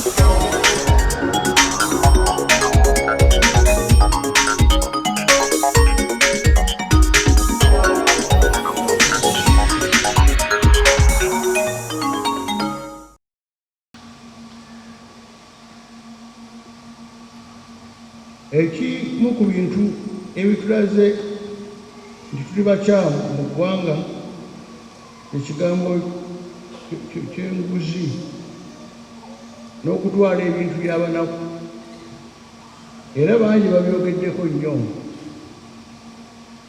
Ekimu ku bintu ebitulaze nti tuli bakyamu mu ggwanga ekigambo ky'enguzi n'okutwala ebintu by'abanaku, era bangi babyogeddeko nnyo,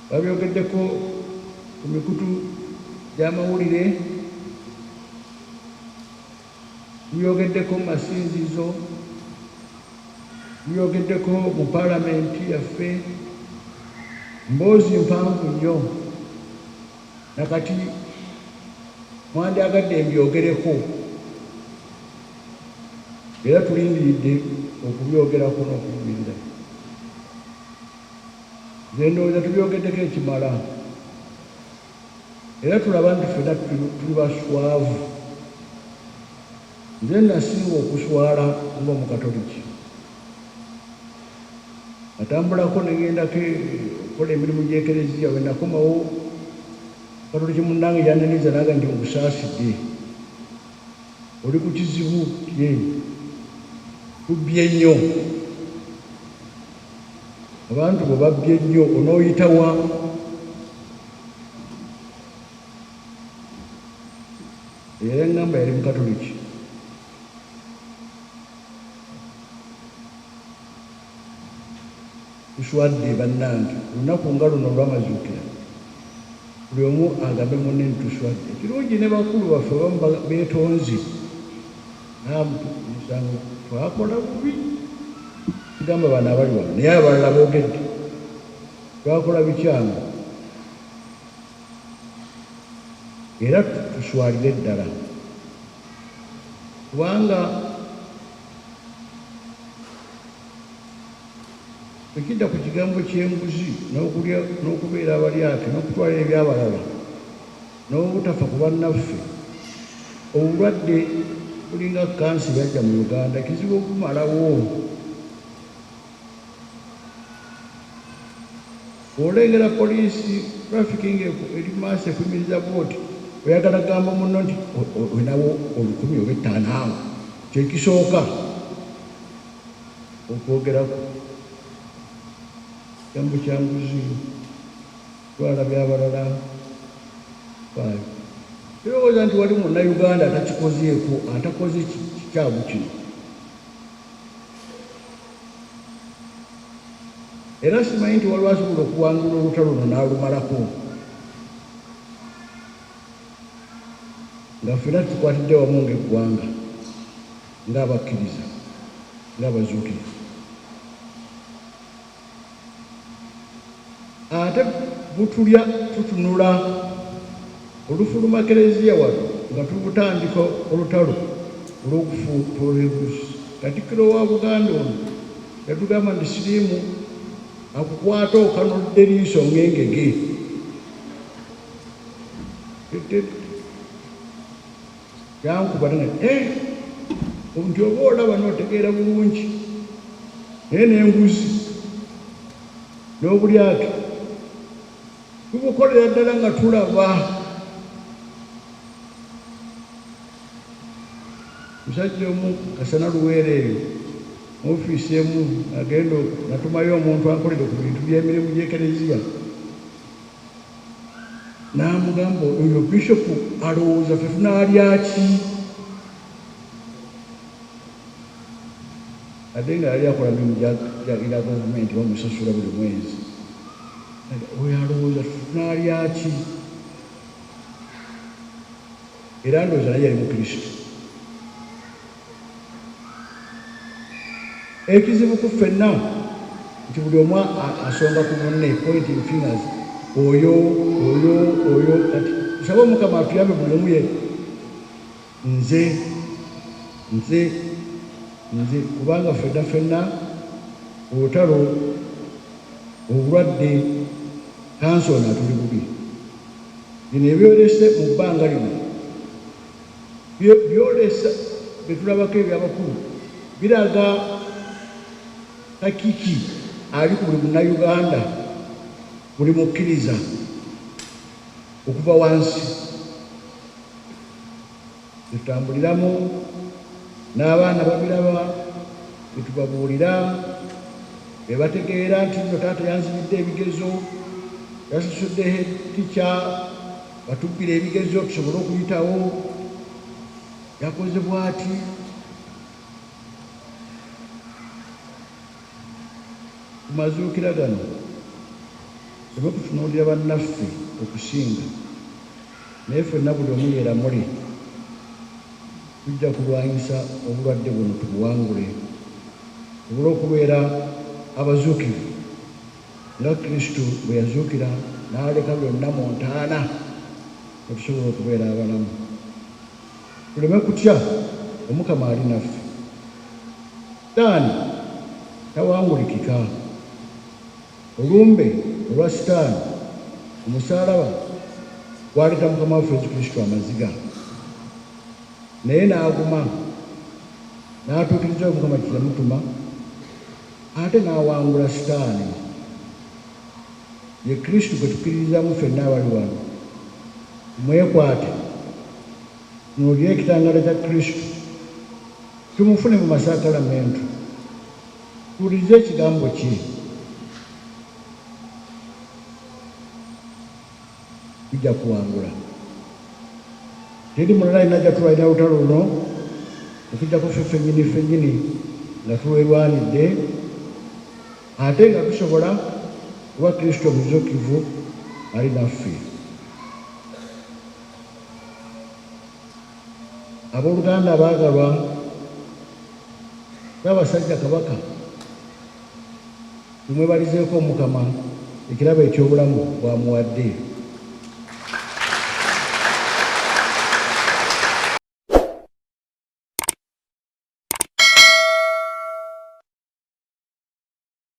babyogeddeko ku mikutu gy'amawulire, byogeddeko mu masinzizo, byogeddeko mu paalamenti yaffe, mboozi mpanvu nnyo. Nakati mwandyagadde mbyogereko, era tulindiridde okubyogerako n'okubiwulira. Nze ndowooza tubyogeddeko ekimala, era tulaba nti ffenna tuli baswavu. Nze nasinga okuswala ng'Omukatoliki, natambulako negendako okukola emirimu gy'eklezia. Bwe nakomawo Katoliki munnange yananiza naga nti ngusaasidde, oli ku kizibu ye kubbye nnyo. Abantu bwe babbye nnyo onooyitawa? Era eŋŋamba yali Mukatoliki. Tuswadde bannange, olunaku nga luno olw'amazuukira, buli omu agambe munne nti tuswadde. Kirungi ne bakulu baffe abamu beetonze, namusanga twakola bubi, kigamba bano abali wano, naye abalala boogedde twakola bikyamu. Era tuswalire ddala, kubanga ekidda ku kigambo ky'enguzi n'okulya n'okubeera abalyake n'okutwala ebyabalala n'obutafa ku bannaffe, obulwadde bulinga kansi yajja mu Uganda, kizibu okumalawo. Olengera poliisi trafficking eri maaso efumiriza booti, oyagala gamba munno nti onawo 10 oba 5, kyekisooka okwogerako. Kigambo kya nguzi, twala byabalala, faayo. Kirowooza nti wali Munnayuganda atakikozeeko, atakoze kikyabu kino. Era simanyi nti waliwo asobola okuwangula olutalo luno n'alumalako, nga ffenna tukwatidde wamu ng'eggwanga, ng'abakkiriza, ng'abazuukiriza. Ate butulya tutunula olufuluma eklezia wano nga tubutandika olutalo olw'okufuula enguzi. Katikkiro wa Buganda ono yatugamba nti siriimu akukwata okanodde liiso ng'engege. Yankuba nti oba olaba n'otegeera bulungi, naye n'enguzi n'obulyake tubukolera ddala nga tulaba. Musajja omu Kasana Luweere eyo mu ofiisi emu agenda natumayo omuntu akolere ku bintu by'emirimu gy'eklezia, n'amugamba oyo bishopu alowooza ffe tunaalya ki? Ate nga yali akola mirimu gya gavumenti bamusasula buli mwezi. Oyo alowooza tunaalya ki? Era ndowooza naye yali Mukristo. Ekizibu ku ffenna nti buli omu asonga ku munne, pointing fingers, oyo. Kati tusabe Omukama atuyambe buli omu ye nze, kubanga ffenna olutalo, obulwadde, kansona tuli bubi. Bino ebyolese mu bbanga lino byolesa betulabako ebyabakulu biraga hakiki ali ku buli munnayuganda buli mukkiriza okuva wansi tutambuliramu n'abaana babiraba betubabuulira bebategeera nti nno taata yanzibidde ebigezo yasasudde tica batubbira ebigezo tusobole okuyitawo yakoze bw'ati kumazuukira gano tube kutunuulira bannaffe okusinga naye ffenna buli omu yeeramule tujja kulwanyisa obulwadde buno tubuwangule tubule okubeera abazuukivu nga Kristo bwe yazuukira n'aleka byonna mu ntaana okusobola okubeera abalamu tuleme kutya Omukama ali naffe Sitaani tawangulikika olumbe olwa Sitaani omusaalaba gwaleeta Mukama waffe Yesu Kristo amaziga naye n'aguma n'atuukiriza Omukama kye yamutuma ate n'awangula Sitaani ye Kristo gwe tukkiririzaamu ffenna abali wano mwekwate tunuulire ekitangaala kya Kristo tumufune mu masaakalamentu tuwulirize ekigambo kye tujja kuwangula teri mulala alina gyatulwanira lutalo luno okujjako ffe ffennyini nga tulwerwanidde ate nga tusobola kuba Kristo omuzuukivu ali naffe abooluganda abaagalwa Ssaabasajja Kabaka tumwebalizeeko Omukama ekirabo eky'obulamu bwamuwadde